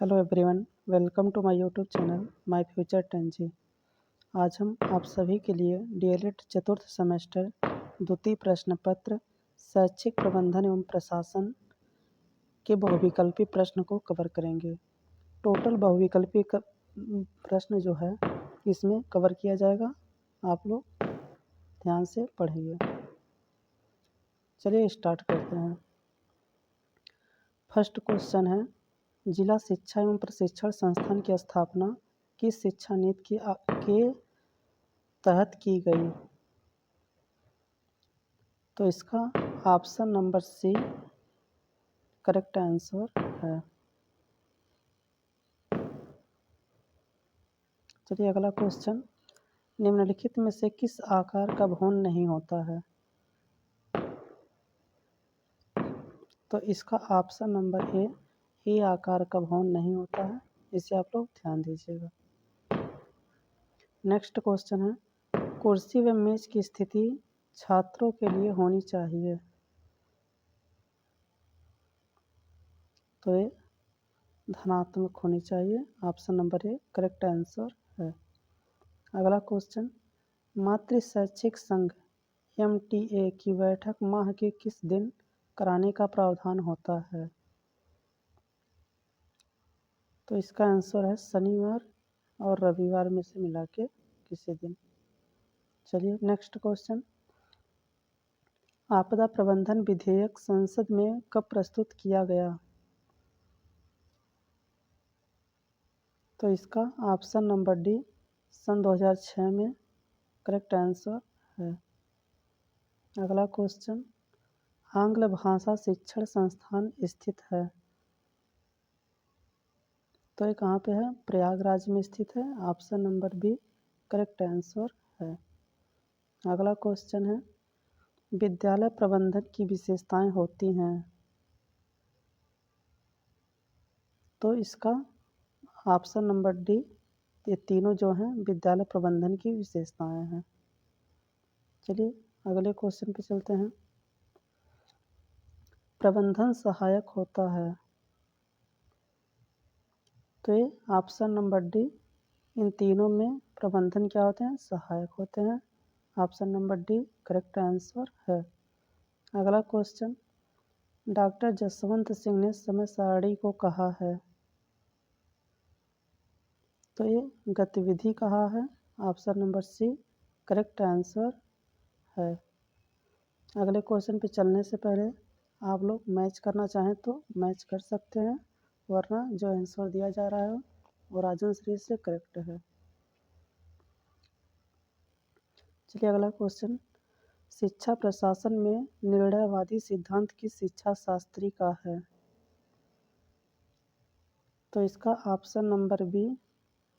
Hello everyone, welcome to my YouTube channel my future 10G। आज हम आप सभी के लिए डीएलएड चतुर्थ सेमेस्टर द्वितीय प्रश्न पत्र शैक्षिक प्रबंधन एवं प्रशासन के बहुविकल्पी प्रश्न को कवर करेंगे। टोटल बहुविकल्पी प्रश्न जो है इसमें कवर किया जाएगा, आप लोग ध्यान से पढ़िए। चलिए स्टार्ट करते हैं। फर्स्ट क्वेश्चन है, जिला शिक्षा एवं प्रशिक्षण संस्थान की स्थापना किस शिक्षा नीति के तहत की गई? तो इसका option number C correct answer है। चलिए अगला क्वेश्चन, निम्नलिखित में से किस आकार का भवन नहीं होता है? तो इसका ऑप्शन नंबर ए आकार का भवन नहीं होता है। इसे आप लोग ध्यान दीजिएगा। नेक्स्ट क्वेश्चन है, कुर्सी व मेज की स्थिति छात्रों के लिए होनी चाहिए। तो ये धनात्मक होनी चाहिए। Option number A correct answer है। अगला क्वेश्चन, मातृ शैक्षिक संघ MTA की बैठक माह के किस दिन कराने का प्रावधान होता है? तो इसका आंसर है शनिवार और रविवार में से मिला के किसी दिन। चलिए नेक्स्ट क्वेश्चन, आपदा प्रबंधन विधेयक संसद में कब प्रस्तुत किया गया? तो इसका ऑप्शन नंबर डी सन 2006 में करेक्ट आंसर है। अगला क्वेश्चन, आंग्ल भाषा शिक्षण संस्थान स्थित है। तो ये कहाँ पे है? प्रयागराज में स्थित है। Option number B correct answer है। अगला क्वेश्चन है, विद्यालय प्रबंधन की विशेषताएं होती हैं। तो इसका ऑप्शन नंबर डी, ये तीनों जो हैं विद्यालय प्रबंधन की विशेषताएं हैं। चलिए अगले क्वेश्चन पे चलते हैं। प्रबंधन सहायक होता है। तो ये ऑप्शन नंबर डी, इन तीनों में प्रबंधन क्या होते हैं? सहायक होते हैं। Option number D correct answer है। अगला क्वेश्चन, डॉक्टर जसवंत सिंह ने समय सारणी को कहा है। तो ये गतिविधि कहा है। Option number C correct answer है। अगले क्वेश्चन पे चलने से पहले आप लोग मैच करना चाहें तो मैच कर सकते हैं, वरना जो आंसर दिया जा रहा है वो राजन श्री से करेक्ट है। चलिए अगला क्वेश्चन, शिक्षा प्रशासन में निर्णयवादी सिद्धांत किस शिक्षा शास्त्री का है? तो इसका option number B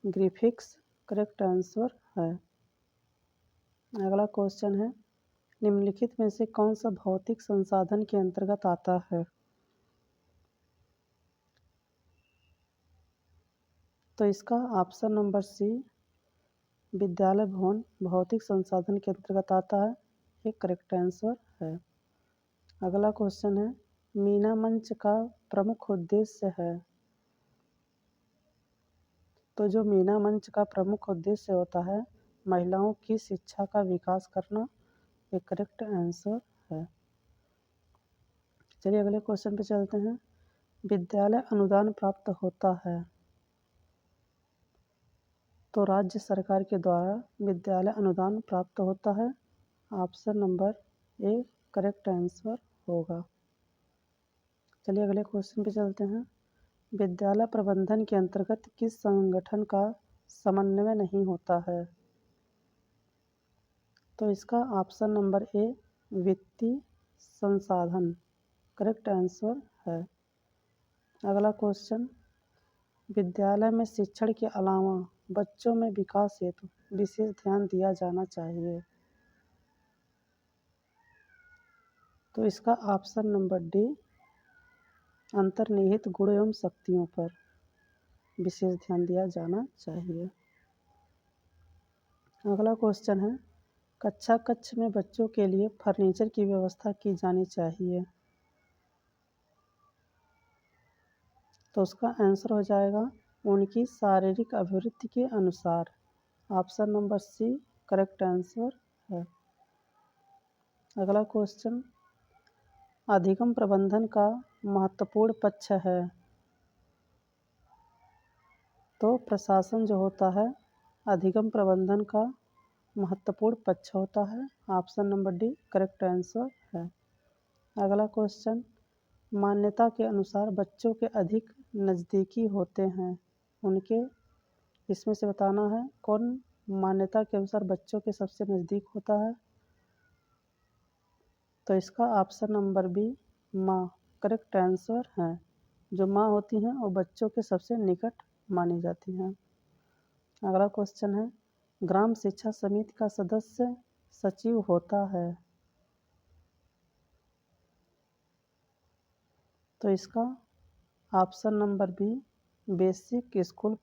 Griffiths correct answer है। अगला क्वेश्चन है, निम्नलिखित में से कौन सा भौतिक संसाधन के अंतर्गत आता है? तो इसका ऑप्शन नंबर सी विद्यालय भवन भौतिक संसाधन के अंतर्गत आता है। ये करेक्ट आंसर है। अगला क्वेश्चन है, मीना मंच का प्रमुख उद्देश्य है। तो जो मीना मंच का प्रमुख उद्देश्य होता है महिलाओं की शिक्षा का विकास करना। ये करेक्ट आंसर है। चलिए अगले क्वेश्चन पे चलते हैं, विद्यालय अनुदान प्राप्त होता है। तो राज्य सरकार के द्वारा विद्यालय अनुदान प्राप्त होता है। Option number A correct answer होगा। चलिए अगले क्वेश्चन पे चलते हैं, विद्यालय प्रबंधन के अंतर्गत किस संगठन का समन्वय नहीं होता है? तो इसका ऑप्शन नंबर ए वित्तीय संसाधन करेक्ट आंसर है। अगला क्वेश्चन, विद्यालय में शिक्षण के अलावा बच्चों में विकास हेतु विशेष ध्यान दिया जाना चाहिए। तो इसका ऑप्शन नंबर डी अंतर्निहित गुण एवं शक्तियों पर विशेष ध्यान दिया जाना चाहिए। अगला क्वेश्चन है, कक्षा कक्ष में बच्चों के लिए फर्नीचर की व्यवस्था की जानी चाहिए। तो उसका आंसर हो जाएगा उनकी शारीरिक अभिवृद्धि के अनुसार। Option number C correct answer है। अगला क्वेश्चन, अधिगम प्रबंधन का महत्वपूर्ण पक्ष है। तो प्रशासन जो होता है अधिगम प्रबंधन का महत्वपूर्ण पक्ष होता है। Option number D correct answer है। अगला क्वेश्चन, मान्यता के अनुसार बच्चों के अधिक नज़दीकी होते हैं। उनके इसमें से बताना है कौन मान्यता के अनुसार बच्चों के सबसे नज़दीक होता है। तो इसका ऑप्शन नंबर बी माँ करेक्ट आंसर है। जो माँ होती हैं वो बच्चों के सबसे निकट मानी जाती हैं। अगला क्वेश्चन है, ग्राम शिक्षा समिति का सदस्य सचिव होता है। तो इसका option number B basic school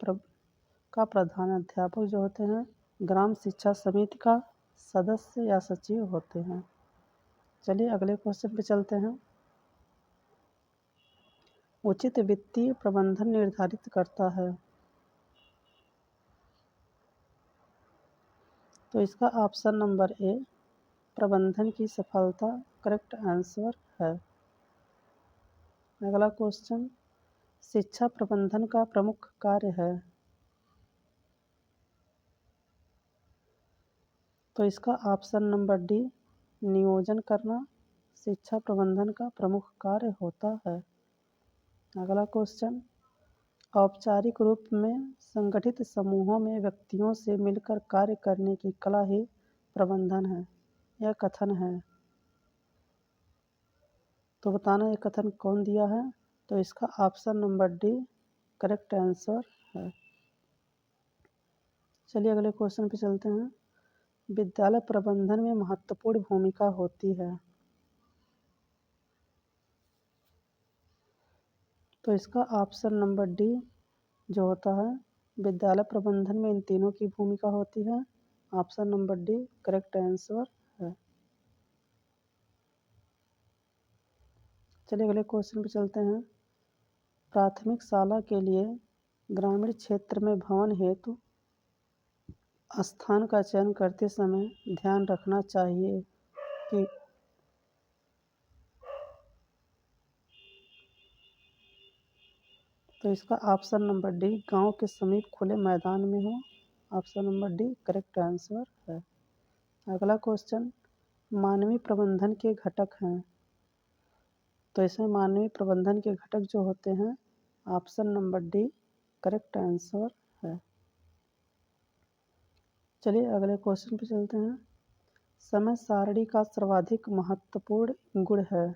का प्रधान अध्यापक जो होते हैं ग्राम शिक्षा समिति का सदस्य या सचिव होते हैं। चलिए अगले क्वेश्चन पे चलते हैं। उचित वित्तीय प्रबंधन निर्धारित करता है। तो इसका ऑप्शन नंबर ए प्रबंधन की सफलता करेक्ट आंसर है। अगला क्वेश्चन, शिक्षा प्रबंधन का प्रमुख कार्य है। तो इसका ऑप्शन नंबर डी नियोजन करना शिक्षा प्रबंधन का प्रमुख कार्य होता है। अगला क्वेश्चन, औपचारिक रूप में संगठित समूहों में व्यक्तियों से मिलकर कार्य करने की कला ही प्रबंधन है। यह कथन है। तो बताना ये कथन कौन दिया है। तो इसका option number D correct answer है। चलिए अगले क्वेश्चन पे चलते हैं। विद्यालय प्रबंधन में महत्वपूर्ण भूमिका होती है। तो इसका ऑप्शन नंबर डी जो होता है विद्यालय प्रबंधन में इन तीनों की भूमिका होती है। Option number D correct answer है। चलिए अगले क्वेश्चन पे चलते हैं। प्राथमिक शाला के लिए ग्रामीण क्षेत्र में भवन हेतु स्थान का चयन करते समय ध्यान रखना चाहिए कि तो इसका ऑप्शन नंबर डी गांव के समीप खुले मैदान में हो। Option number D correct answer है। अगला क्वेश्चन, मानवीय प्रबंधन के घटक हैं। तो इसमें मानवीय प्रबंधन के घटक जो होते हैं option number D correct answer है। चलिए अगले क्वेश्चन पे चलते हैं। समय सारणी का सर्वाधिक महत्वपूर्ण गुण है।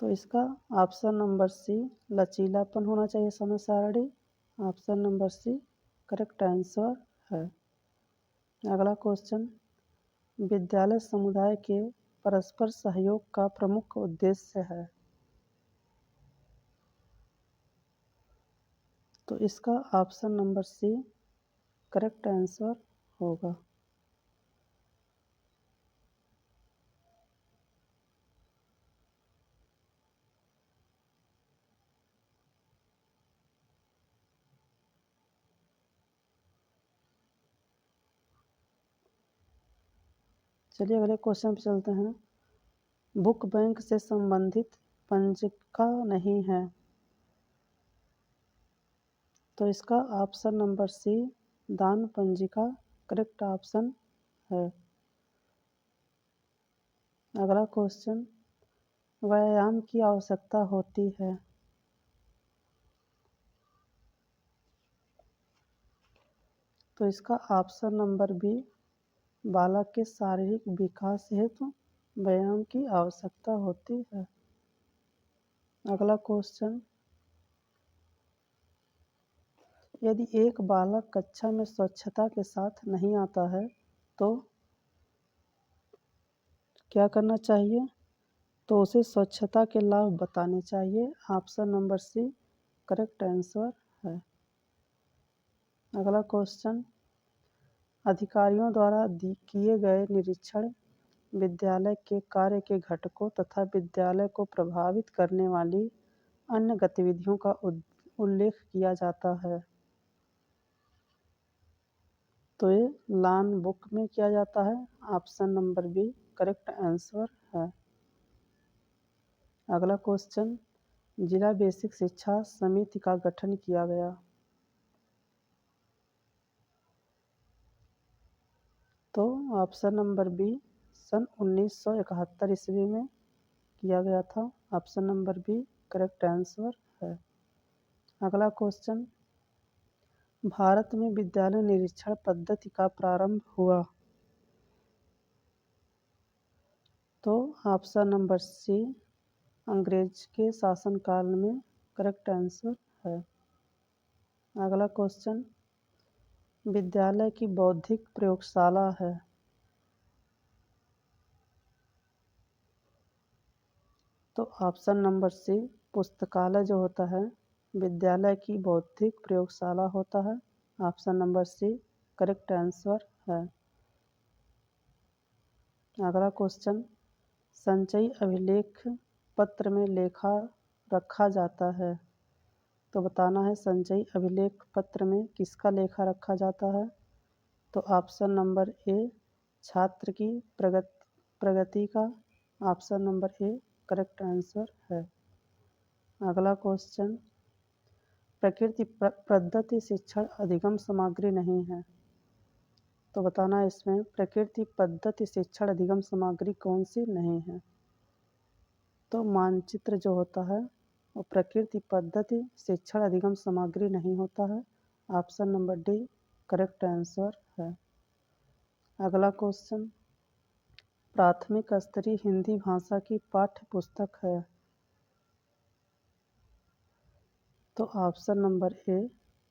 तो इसका ऑप्शन नंबर सी लचीलापन होना चाहिए समय सारणी। Option number C correct answer है। अगला क्वेश्चन, विद्यालय समुदाय के परस्पर सहयोग का प्रमुख उद्देश्य है। तो इसका option number C correct answer होगा। चलिए अगले क्वेश्चन पे चलते हैं। बुक बैंक से संबंधित पंजिका नहीं है। तो इसका ऑप्शन नंबर सी दान पंजिका करेक्ट ऑप्शन है। अगला क्वेश्चन, व्यायाम की आवश्यकता होती है। तो इसका ऑप्शन नंबर बी बालक के शारीरिक विकास हेतु व्यायाम की आवश्यकता होती है। अगला क्वेश्चन, यदि एक बालक कक्षा में स्वच्छता के साथ नहीं आता है तो क्या करना चाहिए। तो उसे स्वच्छता के लाभ बताने चाहिए। Option number C correct answer है। अगला क्वेश्चन, अधिकारियों द्वारा किए गए निरीक्षण विद्यालय के कार्य के घटकों तथा विद्यालय को प्रभावित करने वाली अन्य गतिविधियों का उल्लेख किया जाता है। तो ये लर्न बुक में किया जाता है। Option number B correct answer है। अगला क्वेश्चन, जिला बेसिक शिक्षा समिति का गठन किया गया। तो ऑप्शन नंबर बी सन 1971 ईस्वी में किया गया था। Option number B correct answer है। अगला क्वेश्चन, भारत में विद्यालय निरीक्षण पद्धति का प्रारंभ हुआ। तो ऑप्शन नंबर सी अंग्रेज के शासनकाल में करेक्ट आंसर है। अगला क्वेश्चन, विद्यालय की बौद्धिक प्रयोगशाला है। तो ऑप्शन नंबर सी पुस्तकालय जो होता है विद्यालय की बौद्धिक प्रयोगशाला होता है। Option number C correct answer है। अगला क्वेश्चन, संचयी अभिलेख पत्र में लेखा रखा जाता है। तो बताना है संचयी अभिलेख पत्र में किसका लेखा रखा जाता है। तो ऑप्शन नंबर ए छात्र की प्रगति का। Option number A correct answer है। अगला क्वेश्चन, प्रकृति पद्धति शिक्षण अधिगम सामग्री नहीं है। तो बताना है इसमें प्रकृति पद्धति शिक्षण अधिगम सामग्री कौन सी नहीं है। तो मानचित्र जो होता है वो प्रकृति पद्धति शिक्षण अधिगम सामग्री नहीं होता है। Option number D correct answer है। अगला क्वेश्चन, प्राथमिक स्तरीय हिंदी भाषा की पाठ्य पुस्तक है। तो ऑप्शन नंबर ए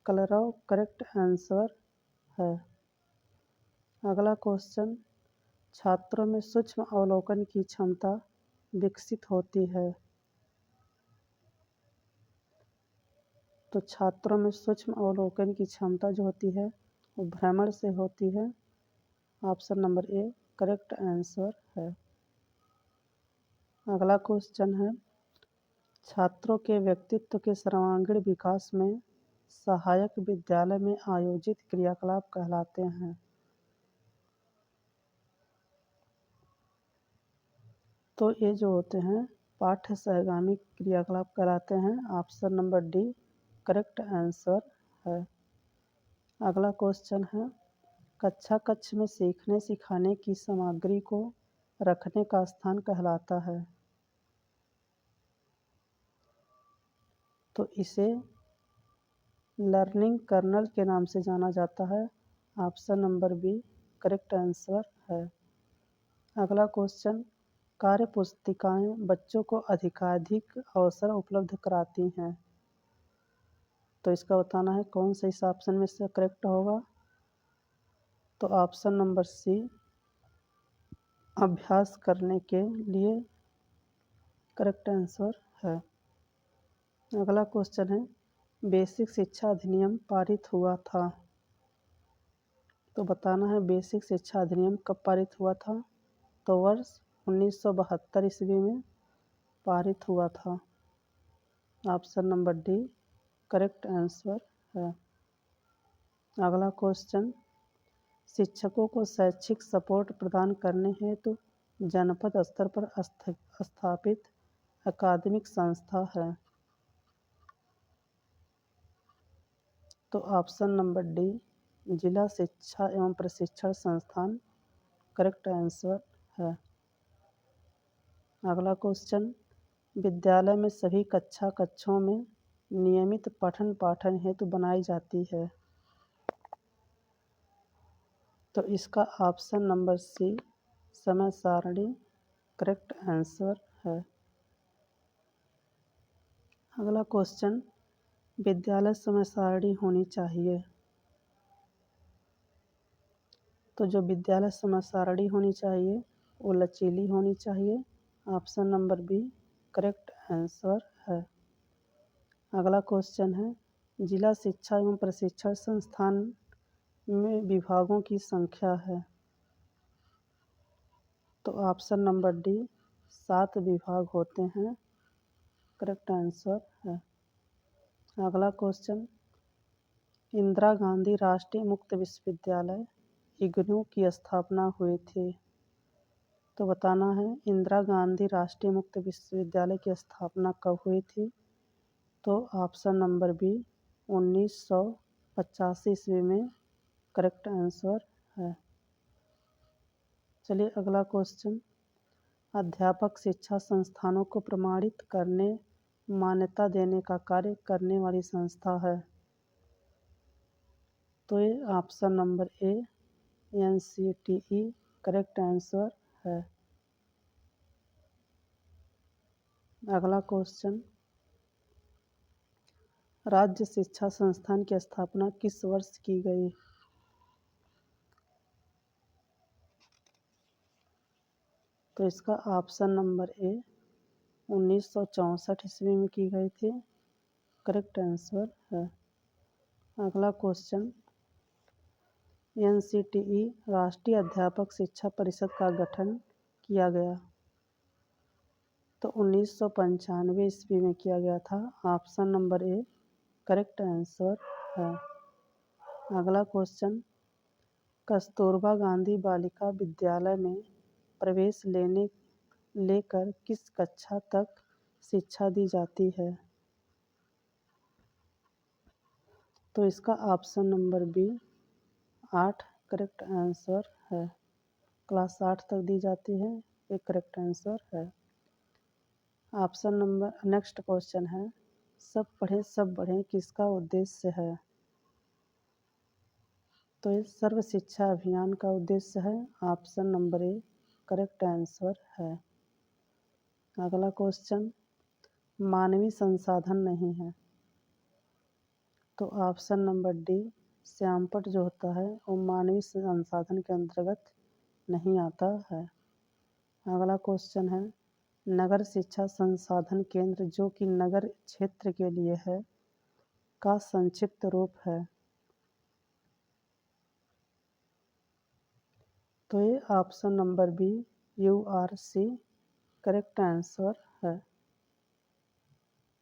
कलरव करेक्ट आंसर है। अगला क्वेश्चन, छात्रों में सूक्ष्म अवलोकन की क्षमता विकसित होती है। तो छात्रों में सूक्ष्म अवलोकन की क्षमता जो होती है वो भ्रमण से होती है। Option number A correct answer है। अगला क्वेश्चन है, छात्रों के व्यक्तित्व के सर्वांगीण विकास में सहायक विद्यालय में आयोजित क्रियाकलाप कहलाते हैं। तो ये जो होते हैं पाठ्य सहगामी क्रियाकलाप कहलाते हैं। Option number D correct answer है। अगला क्वेश्चन है, कक्षा कक्ष में सीखने सिखाने की सामग्री को रखने का स्थान कहलाता है। तो इसे लर्निंग कर्नल के नाम से जाना जाता है। Option number B correct answer है। अगला क्वेश्चन, कार्य पुस्तिकाएं बच्चों को अधिकाधिक अवसर उपलब्ध कराती हैं। तो इसका बताना है कौन सा इस ऑप्शन में से करेक्ट होगा। तो ऑप्शन नंबर सी अभ्यास करने के लिए करेक्ट आंसर है। अगला क्वेश्चन है, बेसिक शिक्षा अधिनियम पारित हुआ था। तो बताना है बेसिक शिक्षा अधिनियम कब पारित हुआ था। तो वर्ष 1972 ईस्वी में पारित हुआ था। Option number D correct answer है। अगला क्वेश्चन, शिक्षकों को शैक्षिक सपोर्ट प्रदान करने हेतु जनपद स्तर पर स्थापित अकादमिक संस्था है। तो ऑप्शन नंबर डी जिला शिक्षा एवं प्रशिक्षण संस्थान करेक्ट आंसर है। अगला क्वेश्चन, विद्यालय में सभी कक्षों में नियमित पठन पाठन हेतु बनाई जाती है। तो इसका ऑप्शन नंबर सी समय सारणी करेक्ट आंसर है। अगला क्वेश्चन, विद्यालय समय सारणी होनी चाहिए। तो जो विद्यालय समय सारणी होनी चाहिए वो लचीली होनी चाहिए। Option number B correct answer है। अगला क्वेश्चन है, जिला शिक्षा एवं प्रशिक्षण संस्थान में विभागों की संख्या है। तो ऑप्शन नंबर डी 7 विभाग होते हैं, करेक्ट आंसर है। अगला क्वेश्चन, इंदिरा गांधी राष्ट्रीय मुक्त विश्वविद्यालय इग्नू की स्थापना हुई थी। तो बताना है इंदिरा गांधी राष्ट्रीय मुक्त विश्वविद्यालय की स्थापना कब हुई थी। तो ऑप्शन नंबर बी 1985 ईस्वी में करेक्ट आंसर है। चलिए अगला क्वेश्चन, अध्यापक शिक्षा संस्थानों को प्रमाणित करने मान्यता देने का कार्य करने वाली संस्था है। तो ये option number A NCTE correct answer है। अगला क्वेश्चन, राज्य शिक्षा संस्थान की स्थापना किस वर्ष की गई। तो इसका ऑप्शन नंबर ए 1964 ईस्वी में की गई थी, करेक्ट आंसर है। अगला क्वेश्चन, NCTE राष्ट्रीय अध्यापक शिक्षा परिषद का गठन किया गया। तो 1995 ईस्वी में किया गया था, option number A correct answer है। अगला क्वेश्चन, कस्तूरबा गांधी बालिका विद्यालय में प्रवेश लेकर किस कक्षा तक शिक्षा दी जाती है। तो इसका option number B 8 correct answer है। क्लास 8 तक दी जाती है, एक करेक्ट आंसर है। ऑप्शन नंबर नेक्स्ट क्वेश्चन है, सब पढ़ें किसका उद्देश्य है। तो ये सर्व शिक्षा अभियान का उद्देश्य है, option number A correct answer है। अगला क्वेश्चन, मानवीय संसाधन नहीं है। तो ऑप्शन नंबर डी श्यामपट जो होता है वो मानवीय संसाधन के अंतर्गत नहीं आता है। अगला क्वेश्चन है, नगर शिक्षा संसाधन केंद्र जो कि नगर क्षेत्र के लिए है का संक्षिप्त रूप है। तो ये option number B URC correct answer है।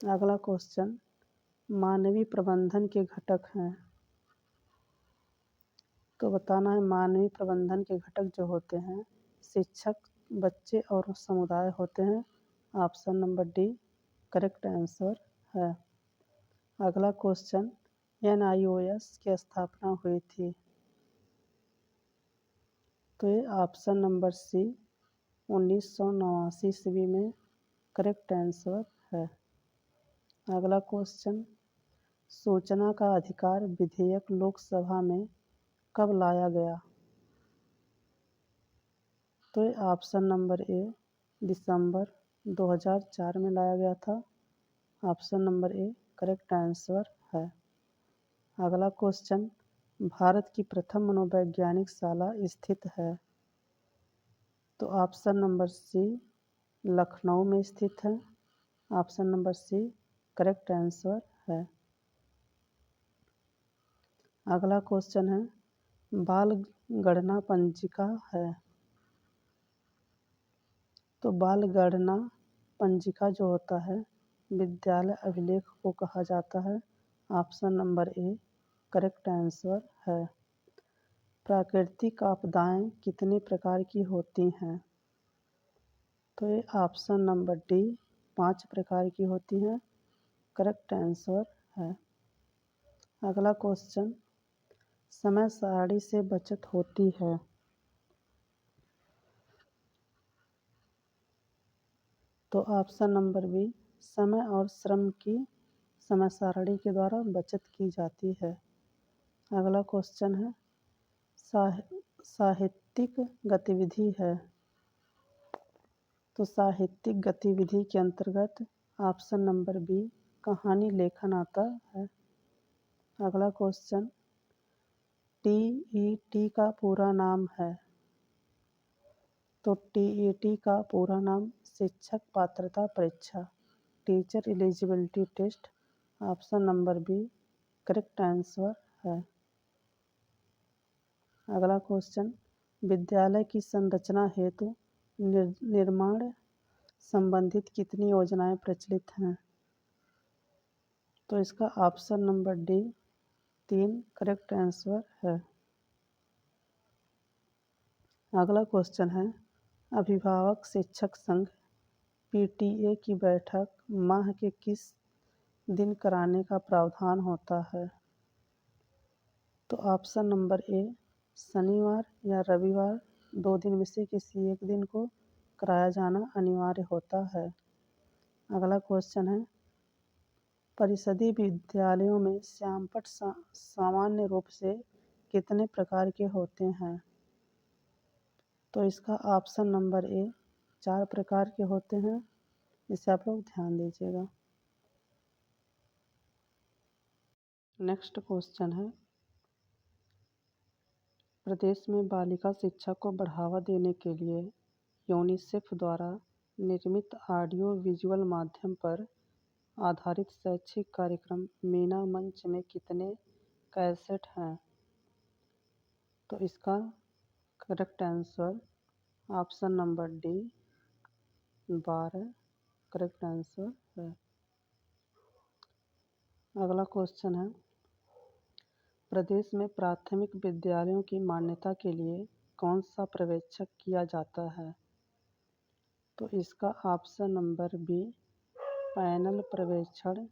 अगला क्वेश्चन, मानवीय प्रबंधन के घटक हैं। तो बताना है मानवीय प्रबंधन के घटक जो होते हैं शिक्षक, बच्चे और समुदाय होते हैं, option number D correct answer है। अगला क्वेश्चन, NIOS की स्थापना हुई थी। तो ये ऑप्शन नंबर सी 1989 ईस्वी में करेक्ट आंसर है। अगला क्वेश्चन, सूचना का अधिकार विधेयक लोकसभा में कब लाया गया। तो ये ऑप्शन नंबर ए दिसंबर 2004 में लाया गया था, option number A correct answer है। अगला क्वेश्चन, भारत की प्रथम मनोवैज्ञानिक शाला स्थित है। तो ऑप्शन नंबर सी लखनऊ में स्थित है, option number C correct answer है। अगला क्वेश्चन है, बाल गणना पंजिका है। तो बाल गणना पंजिका जो होता है विद्यालय अभिलेख को कहा जाता है, option number A correct answer है। प्राकृतिक आपदाएं कितने प्रकार की होती हैं। तो ये ऑप्शन नंबर डी 5 प्रकार की होती हैं, करेक्ट आंसर है। अगला क्वेश्चन, समय सारणी से बचत होती है। तो ऑप्शन नंबर बी समय और श्रम की समय सारणी के द्वारा बचत की जाती है। अगला क्वेश्चन है, साहित्यिक गतिविधि है। तो साहित्यिक गतिविधि के अंतर्गत ऑप्शन नंबर बी कहानी लेखन आता है। अगला क्वेश्चन, TET का पूरा नाम है। तो TET का पूरा नाम शिक्षक पात्रता परीक्षा, teacher eligibility test, option number B correct answer है। अगला क्वेश्चन, विद्यालय की संरचना हेतु निर्माण संबंधित कितनी योजनाएं प्रचलित हैं? तो इसका option number D 3 correct answer है। अगला क्वेश्चन है, अभिभावक शिक्षक संघ पीटीए की बैठक माह के किस दिन कराने का प्रावधान होता है? तो ऑप्शन नंबर ए शनिवार या रविवार, 2 दिन में से किसी एक दिन को कराया जाना अनिवार्य होता है। अगला क्वेश्चन है, परिषदीय विद्यालयों में श्यामपट्ट सामान्य रूप से कितने प्रकार के होते हैं? तो इसका ऑप्शन नंबर ए 4 प्रकार के होते हैं। इसे आप लोग ध्यान दीजिएगा। नेक्स्ट क्वेश्चन है, प्रदेश में बालिका शिक्षा को बढ़ावा देने के लिए यूनिसेफ द्वारा निर्मित ऑडियो विजुअल माध्यम पर आधारित शैक्षिक कार्यक्रम मीना मंच में कितने कैसेट हैं? तो इसका correct answer option number D 12 correct answer है। अगला क्वेश्चन है, प्रदेश में प्राथमिक विद्यालयों की मान्यता के लिए कौन सा पर्यवेक्षक किया जाता है? तो इसका ऑप्शन नंबर बी पैनल पर्यवेक्षण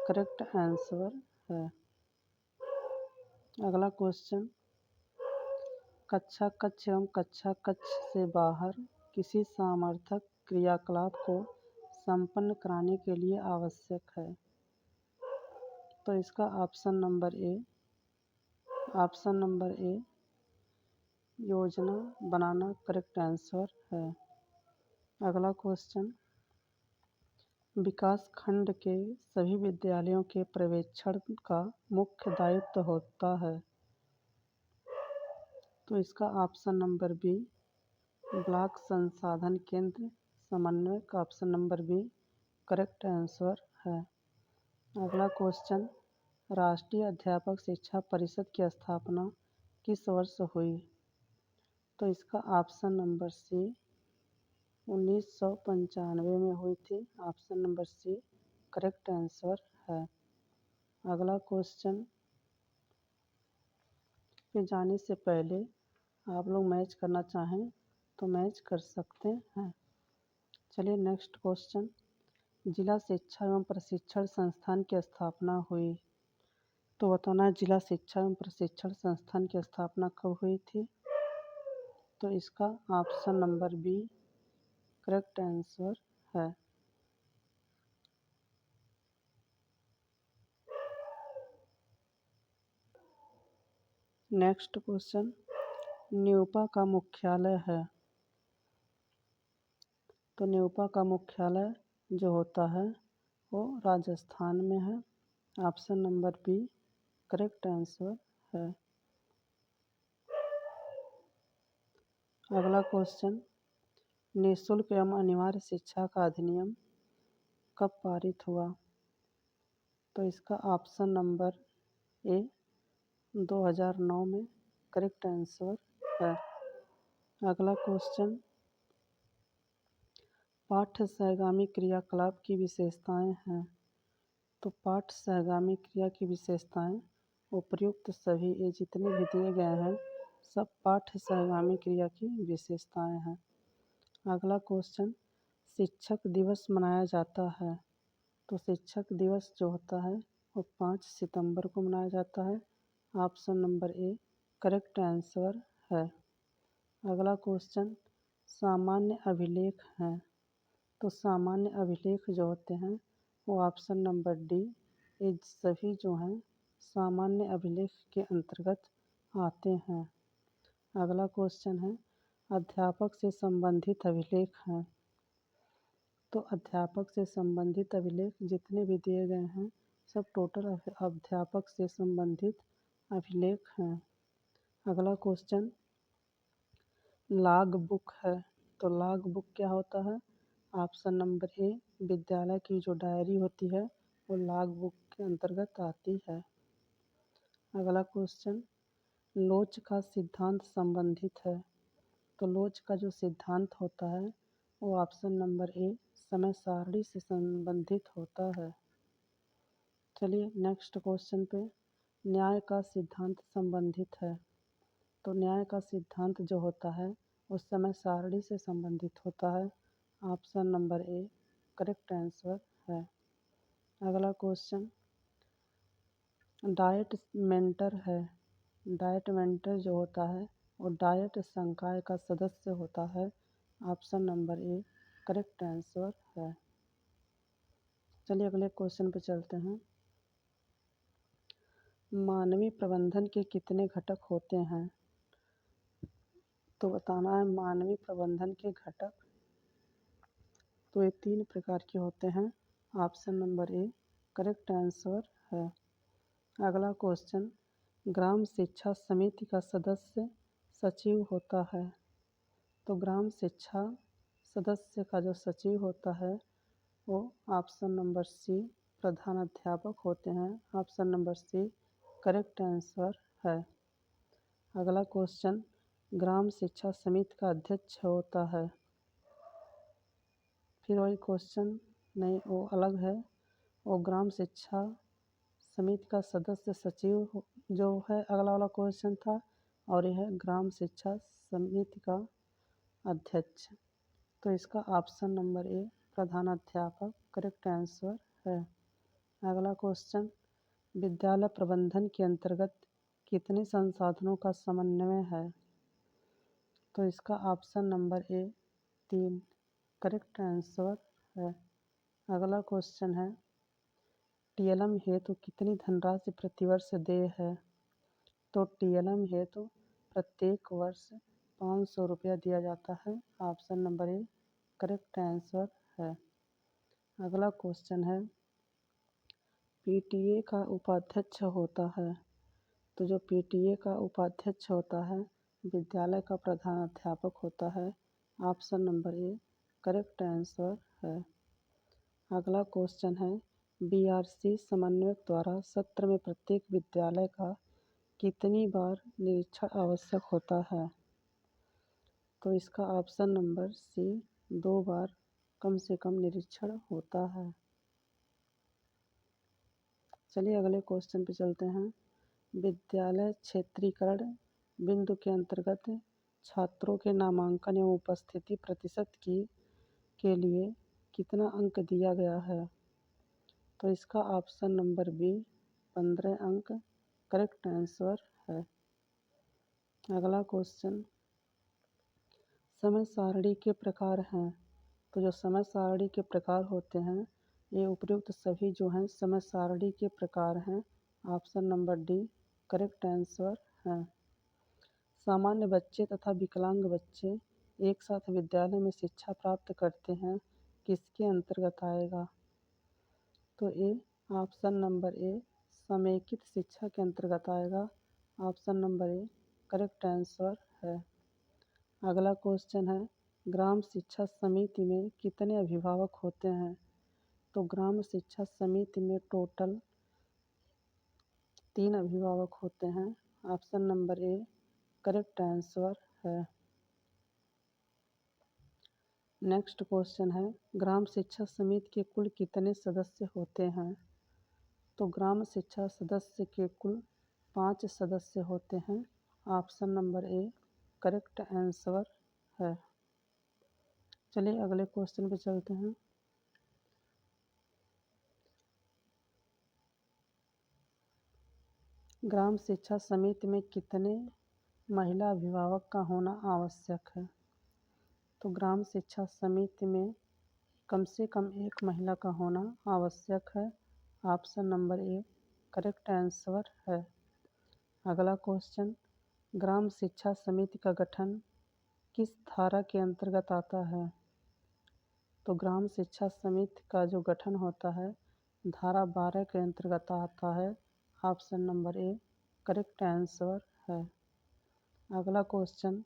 करेक्ट आंसर है। अगला क्वेश्चन, कक्षा कक्ष एवं कक्षा कक्ष से बाहर किसी सामर्थक क्रियाकलाप को संपन्न कराने के लिए आवश्यक है? तो इसका ऑप्शन नंबर ए योजना बनाना करेक्ट आंसर है। अगला क्वेश्चन, विकास खंड के सभी विद्यालयों के पर्यवेक्षण का मुख्य दायित्व होता है? तो इसका ऑप्शन नंबर बी ब्लॉक संसाधन केंद्र समन्वयक option number B correct answer है। अगला क्वेश्चन, राष्ट्रीय अध्यापक शिक्षा परिषद की स्थापना किस वर्ष हुई? तो इसका ऑप्शन नंबर सी 1995 में हुई थी। Option number C correct answer है। अगला क्वेश्चन पे जाने से पहले आप लोग मैच करना चाहें तो मैच कर सकते हैं। चलिए नेक्स्ट क्वेश्चन, जिला शिक्षा एवं प्रशिक्षण संस्थान की स्थापना हुई? तो बताना है जिला शिक्षा एवं प्रशिक्षण संस्थान की स्थापना कब हुई थी? तो इसका option number B correct answer है। नेक्स्ट क्वेश्चन, न्यूपा का मुख्यालय है? तो न्यूपा का मुख्यालय जो होता है वो राजस्थान में है। Option number B correct answer है। अगला क्वेश्चन, निःशुल्क एवं अनिवार्य शिक्षा का अधिनियम कब पारित हुआ? तो इसका ऑप्शन नंबर ए 2009 में करेक्ट आंसर है। अगला क्वेश्चन, पाठ्य सहगामी क्रियाकलाप की विशेषताएं हैं? तो पाठ्य सहगामी क्रिया की विशेषताएं उपर्युक्त सभी ये जितने भी दिए गए हैं सब पाठ्य सहगामी क्रिया की विशेषताएं हैं। अगला क्वेश्चन, शिक्षक दिवस मनाया जाता है? तो शिक्षक दिवस जो होता है वो 5 सितंबर को मनाया जाता है। Option number A correct answer है। अगला क्वेश्चन, सामान्य अभिलेख हैं? तो सामान्य अभिलेख जो होते हैं वो ऑप्शन नंबर डी ये सभी जो हैं सामान्य अभिलेख के अंतर्गत आते हैं। अगला क्वेश्चन है, अध्यापक से संबंधित अभिलेख हैं? तो अध्यापक से संबंधित अभिलेख जितने भी दिए गए हैं सब टोटल अध्यापक से संबंधित अभिलेख हैं। अगला क्वेश्चन, लॉग बुक है? तो लॉग बुक क्या होता है? ऑप्शन नंबर ए विद्यालय की जो डायरी होती है वो लॉग बुक के अंतर्गत आती है। अगला क्वेश्चन, लोच का सिद्धांत संबंधित है? तो लोच का जो सिद्धांत होता है वो ऑप्शन नंबर ए समय सारणी से संबंधित होता है। चलिए नेक्स्ट क्वेश्चन पे, न्याय का सिद्धांत संबंधित है। तो न्याय का सिद्धांत जो होता है उस समय सारणी से संबंधित होता है। Option number A correct answer है। अगला क्वेश्चन, डाइट मेंटर है। डाइट मेंटर जो होता है वो डाइट संकाय का सदस्य होता है। Option number A correct answer है। चलिए अगले क्वेश्चन पे चलते हैं। मानवीय प्रबंधन के कितने घटक होते हैं? तो बताना है मानवीय प्रबंधन के घटक। तो ये 3 प्रकार के होते हैं। Option number A correct answer है। अगला क्वेश्चन, ग्राम शिक्षा समिति का सदस्य सचिव होता है। तो ग्राम शिक्षा सदस्य का जो सचिव होता है वो ऑप्शन नंबर सी प्रधानाध्यापक होते हैं। Option number C correct answer है। अगला क्वेश्चन, ग्राम शिक्षा समिति का अध्यक्ष होता है। फिर वही क्वेश्चन, नहीं वो अलग है। वो ग्राम शिक्षा समिति का सदस्य सचिव जो है अगला वाला क्वेश्चन था, और यह है ग्राम शिक्षा समिति का अध्यक्ष। तो इसका ऑप्शन नंबर ए प्रधानाध्यापक करेक्ट आंसर है। अगला क्वेश्चन, विद्यालय प्रबंधन के अंतर्गत कितने संसाधनों का समन्वय है? तो इसका option number A 3 correct answer है। अगला क्वेश्चन है, टीएलएम हेतु कितनी धनराशि प्रतिवर्ष देय है? तो टीएलएम हेतु प्रत्येक वर्ष 500 रुपया दिया जाता है। Option number A correct answer है। अगला क्वेश्चन है, पीटीए का उपाध्यक्ष होता है। तो जो पीटीए का उपाध्यक्ष होता है विद्यालय का प्रधानाध्यापक होता है। Option number A correct answer है। अगला क्वेश्चन है, बीआरसी समन्वयक द्वारा सत्र में प्रत्येक विद्यालय का कितनी बार निरीक्षण आवश्यक होता है? तो इसका ऑप्शन नंबर सी 2 बार कम से कम निरीक्षण होता है। चलिए अगले क्वेश्चन पे चलते हैं। विद्यालय क्षेत्रीकरण बिंदु के अंतर्गत छात्रों के नामांकन एवं उपस्थिति प्रतिशत के लिए कितना अंक दिया गया है? तो इसका ऑप्शन नंबर बी 15 अंक करेक्ट आंसर है। अगला क्वेश्चन, समय सारणी के प्रकार हैं। तो जो समय सारणी के प्रकार होते हैं ये उपयुक्त सभी जो हैं समय सारणी के प्रकार हैं। Option number D correct answer है। सामान्य बच्चे तथा विकलांग बच्चे एक साथ विद्यालय में शिक्षा प्राप्त करते हैं, किसके अंतर्गत आएगा? तो ए ऑप्शन नंबर ए समेकित शिक्षा के अंतर्गत आएगा। Option number A correct answer है। अगला क्वेश्चन है, ग्राम शिक्षा समिति में कितने अभिभावक होते हैं? तो ग्राम शिक्षा समिति में टोटल 3 अभिभावक होते हैं। Option number A correct answer है। नेक्स्ट क्वेश्चन है, ग्राम शिक्षा समिति के कुल कितने सदस्य होते हैं? तो ग्राम शिक्षा सदस्य के कुल 5 सदस्य होते हैं। Option number A correct answer है। चलिए अगले क्वेश्चन पे चलते हैं। ग्राम शिक्षा समिति में कितने महिला अभिभावक का होना आवश्यक है? तो ग्राम शिक्षा समिति में कम से कम एक महिला का होना आवश्यक है। Option number A correct answer है। अगला क्वेश्चन, ग्राम शिक्षा समिति का गठन किस धारा के अंतर्गत आता है? तो ग्राम शिक्षा समिति का जो गठन होता है धारा 12 के अंतर्गत आता है। Option number A correct answer है। अगला क्वेश्चन,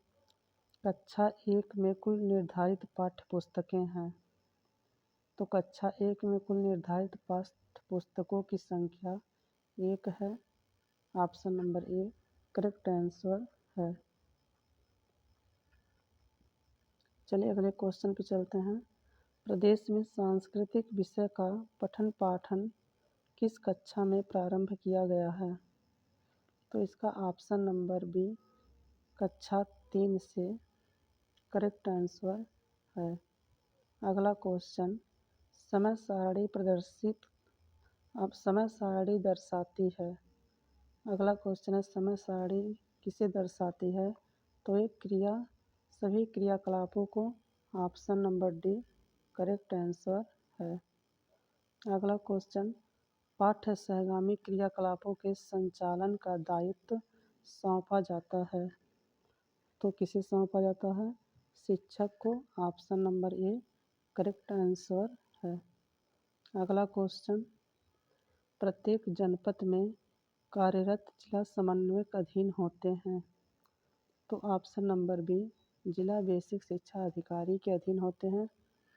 कक्षा 1 में कुल निर्धारित पाठ्य पुस्तकें हैं। तो कक्षा 1 में कुल निर्धारित पाठ्य पुस्तकों की संख्या 1 है। Option number A correct answer है। चलिए अगले क्वेश्चन पे चलते हैं। प्रदेश में सांस्कृतिक विषय का पठन पाठन किस कक्षा में प्रारंभ किया गया है? तो इसका ऑप्शन नंबर बी कक्षा 3 से करेक्ट आंसर है। अगला क्वेश्चन, समय सारणी प्रदर्शित अब समय सारणी दर्शाती है। अगला क्वेश्चन है, समय सारणी किसे दर्शाती है? तो एक क्रिया सभी क्रियाकलापों को, option number D correct answer है। अगला क्वेश्चन, पाठ्य सहगामी क्रियाकलापों के संचालन का दायित्व सौंपा जाता है। तो किसे सौंपा जाता है? शिक्षक को, option number A correct answer है। अगला क्वेश्चन, प्रत्येक जनपद में कार्यरत जिला समन्वयक अधीन होते हैं। तो ऑप्शन नंबर बी जिला बेसिक शिक्षा अधिकारी के अधीन होते हैं।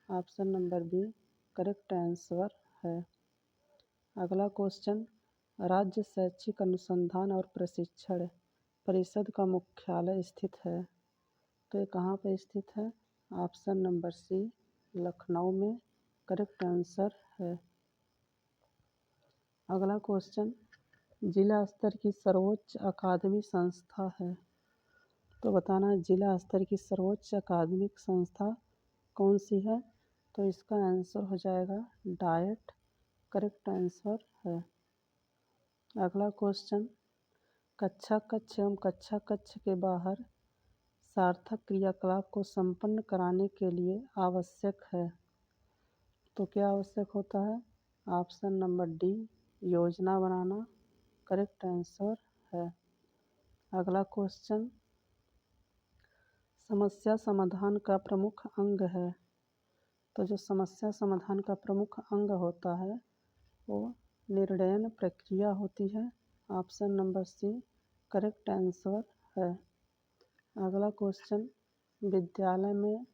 Option number B correct answer है। अगला क्वेश्चन, राज्य शैक्षिक अनुसंधान और प्रशिक्षण परिषद का मुख्यालय स्थित है। तो ये कहाँ पर स्थित है? ऑप्शन नंबर सी लखनऊ में करेक्ट आंसर है। अगला क्वेश्चन, जिला स्तर की सर्वोच्च अकादमी संस्था है। तो बताना है जिला स्तर की सर्वोच्च अकादमिक संस्था कौन सी है? तो इसका आंसर हो जाएगा डाइट, करेक्ट आंसर है। अगला क्वेश्चन, कक्षा कक्ष एवं कक्षा कक्ष के बाहर सार्थक क्रियाकलाप को संपन्न कराने के लिए आवश्यक है। तो क्या आवश्यक होता है? ऑप्शन नंबर डी योजना बनाना, करेक्ट आंसर है। अगला क्वेश्चन, समस्या समाधान का प्रमुख अंग है। तो जो समस्या समाधान का प्रमुख अंग होता है वो निर्णयन प्रक्रिया होती है। Option number C correct answer है। अगला क्वेश्चन, विद्यालय में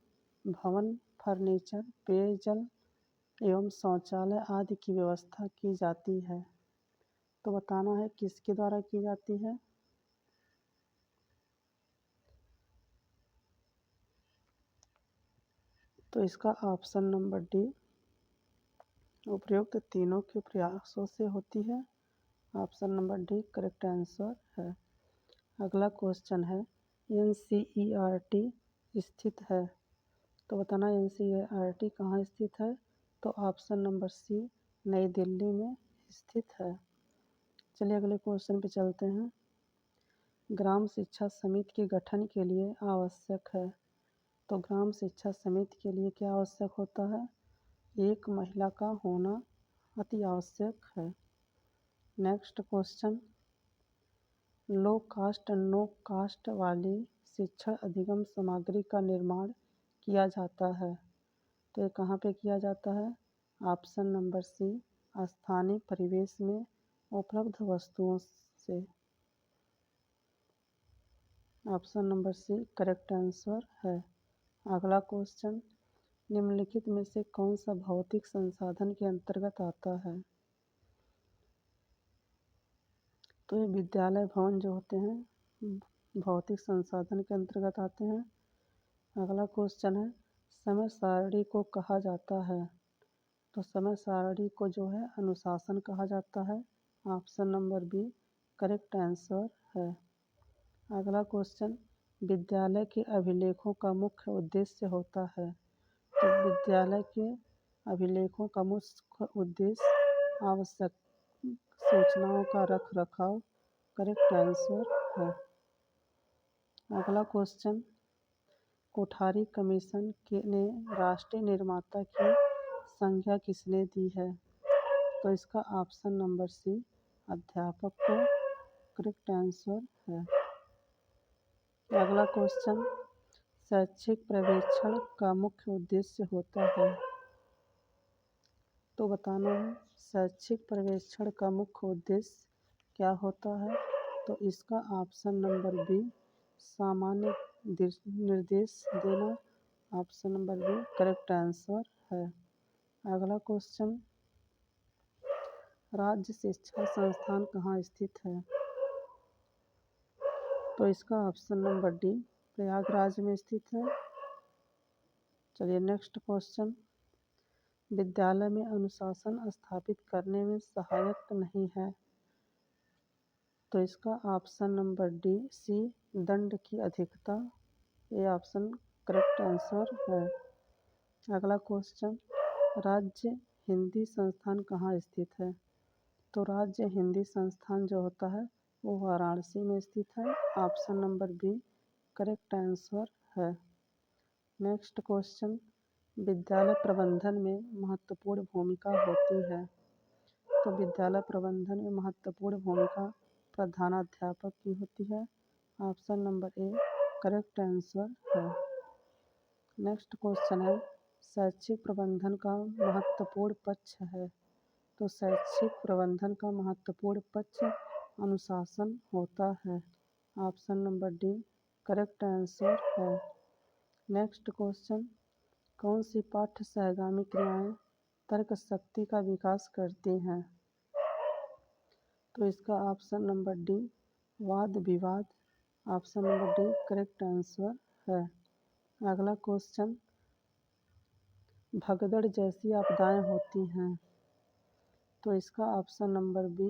भवन, फर्नीचर, पेयजल एवं शौचालय आदि की व्यवस्था की जाती है। तो बताना है किसके द्वारा की जाती है? तो इसका ऑप्शन नंबर डी उपयुक्त तीनों के प्रयासों से होती है। Option number D correct answer है। अगला क्वेश्चन है, NCERT स्थित है। तो बताना NCERT कहाँ स्थित है? तो ऑप्शन नंबर सी नई दिल्ली में स्थित है। चलिए अगले क्वेश्चन पे चलते हैं। ग्राम शिक्षा समिति के गठन के लिए आवश्यक है। तो ग्राम शिक्षा समिति के लिए क्या आवश्यक होता है? एक महिला का होना अति आवश्यक है। नेक्स्ट क्वेश्चन, लो कास्ट नो कास्ट वाली शिक्षण अधिगम सामग्री का निर्माण किया जाता है। तो ये कहाँ पे किया जाता है? ऑप्शन नंबर सी स्थानीय परिवेश में उपलब्ध वस्तुओं से। Option number C correct answer है। अगला क्वेश्चन, निम्नलिखित में से कौन सा भौतिक संसाधन के अंतर्गत आता है? तो ये विद्यालय भवन जो होते हैं भौतिक संसाधन के अंतर्गत आते हैं। अगला क्वेश्चन है, समय सारणी को कहा जाता है। तो समय सारणी को जो है अनुशासन कहा जाता है। Option number B correct answer है। अगला क्वेश्चन, विद्यालय के अभिलेखों का मुख्य उद्देश्य होता है। तो विद्यालय के अभिलेखों का मुख्य उद्देश्य आवश्यक सूचनाओं का रख रखाव, करेक्ट आंसर है। अगला क्वेश्चन, कोठारी कमीशन ने राष्ट्रीय निर्माता की संज्ञा किसने दी है? तो इसका ऑप्शन नंबर सी अध्यापक को, करेक्ट आंसर है। अगला क्वेश्चन, शैक्षिक पर्यवेक्षण का मुख्य उद्देश्य होता है। तो बताना है शैक्षिक पर्यवेक्षण का मुख्य उद्देश्य क्या होता है? तो इसका ऑप्शन नंबर बी सामान्य निर्देश देना, option number B correct answer है। अगला क्वेश्चन, राज्य शिक्षा संस्थान कहाँ स्थित है? तो इसका ऑप्शन नंबर डी प्रयागराज में स्थित है। चलिए नेक्स्ट क्वेश्चन, विद्यालय में अनुशासन स्थापित करने में सहायक नहीं है। तो इसका ऑप्शन नंबर डी सी, दंड की अधिकता, ये ऑप्शन करेक्ट आंसर है। अगला क्वेश्चन, राज्य हिंदी संस्थान कहाँ स्थित है। तो राज्य हिंदी संस्थान जो होता है वो वाराणसी में स्थित है। Option number B correct answer है। नेक्स्ट क्वेश्चन, विद्यालय प्रबंधन में महत्वपूर्ण भूमिका होती है। तो विद्यालय प्रबंधन में महत्वपूर्ण भूमिका प्रधानाध्यापक की होती है। Option number A correct answer है। नेक्स्ट क्वेश्चन है, शैक्षिक प्रबंधन का महत्वपूर्ण पक्ष है। तो शैक्षिक प्रबंधन का महत्वपूर्ण पक्ष अनुशासन होता है। Option number D correct answer है। नेक्स्ट क्वेश्चन, कौन सी पाठ्य सहगामी क्रियाएं तर्क शक्ति का विकास करती हैं। तो इसका ऑप्शन नंबर डी वाद विवाद। Option number D correct answer है। अगला क्वेश्चन, भगदड़ जैसी आपदाएं होती हैं। तो इसका ऑप्शन नंबर बी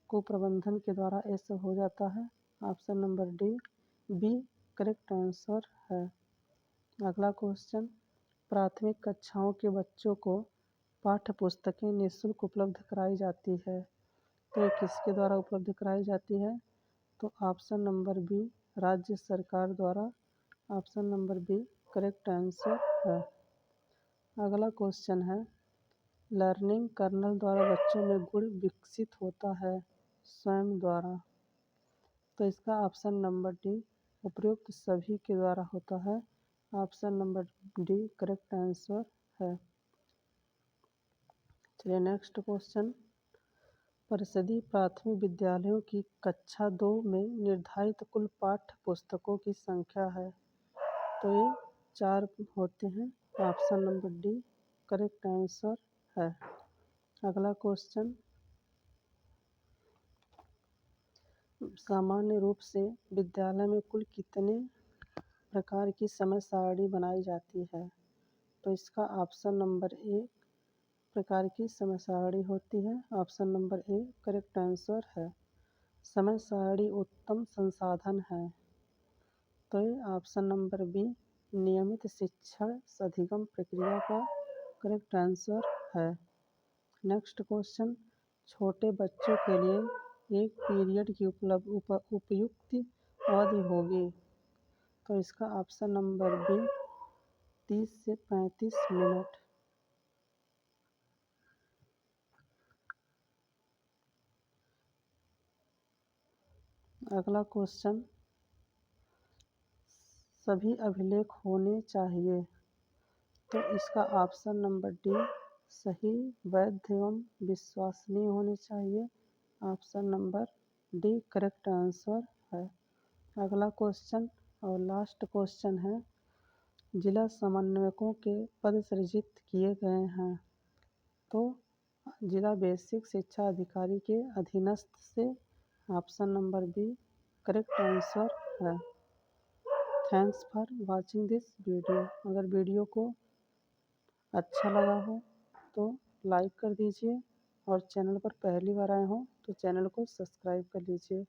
कुप्रबंधन के द्वारा ऐसा हो जाता है। Option number D B correct answer है। अगला क्वेश्चन, प्राथमिक कक्षाओं के बच्चों को पाठ्य पुस्तकें निःशुल्क उपलब्ध कराई जाती है। तो ये किसके द्वारा उपलब्ध कराई जाती है। तो ऑप्शन नंबर बी राज्य सरकार द्वारा। Option number B correct answer है। अगला क्वेश्चन है, लर्निंग कर्नल द्वारा बच्चों में गुण विकसित होता है स्वयं द्वारा। तो इसका ऑप्शन नंबर डी उपयुक्त सभी के द्वारा होता है। Option number D correct answer है। चलिए नेक्स्ट क्वेश्चन, परिषदीय प्राथमिक विद्यालयों की कक्षा 2 में निर्धारित कुल पाठ्य पुस्तकों की संख्या है। तो ये 4 होते हैं। Option number D correct answer है। अगला क्वेश्चन, सामान्य रूप से विद्यालय में कुल कितने प्रकार की समय सारणी बनाई जाती है। तो इसका ऑप्शन नंबर ए प्रकार की समय सारणी होती है। Option number A correct answer है। समय सारणी उत्तम संसाधन है। तो ये ऑप्शन नंबर बी नियमित शिक्षण अधिगम प्रक्रिया का करेक्ट आंसर है। नेक्स्ट क्वेश्चन, छोटे बच्चों के लिए एक पीरियड की उपयुक्त अवधि होगी। तो इसका ऑप्शन नंबर बी 30 से 35 मिनट। अगला क्वेश्चन, सभी अभिलेख होने चाहिए। तो इसका ऑप्शन नंबर डी सही, वैध एवं विश्वसनीय होने चाहिए। Option number D correct answer है। अगला क्वेश्चन और लास्ट क्वेश्चन है, जिला समन्वयकों के पद सृजित किए गए हैं। तो जिला बेसिक शिक्षा अधिकारी के अधीनस्थ से। Option number B correct answer है। Thanks for watching this video. अगर वीडियो को अच्छा लगा हो तो लाइक कर दीजिए और चैनल पर पहली बार आए हो तो चैनल को सब्सक्राइब कर लीजिए।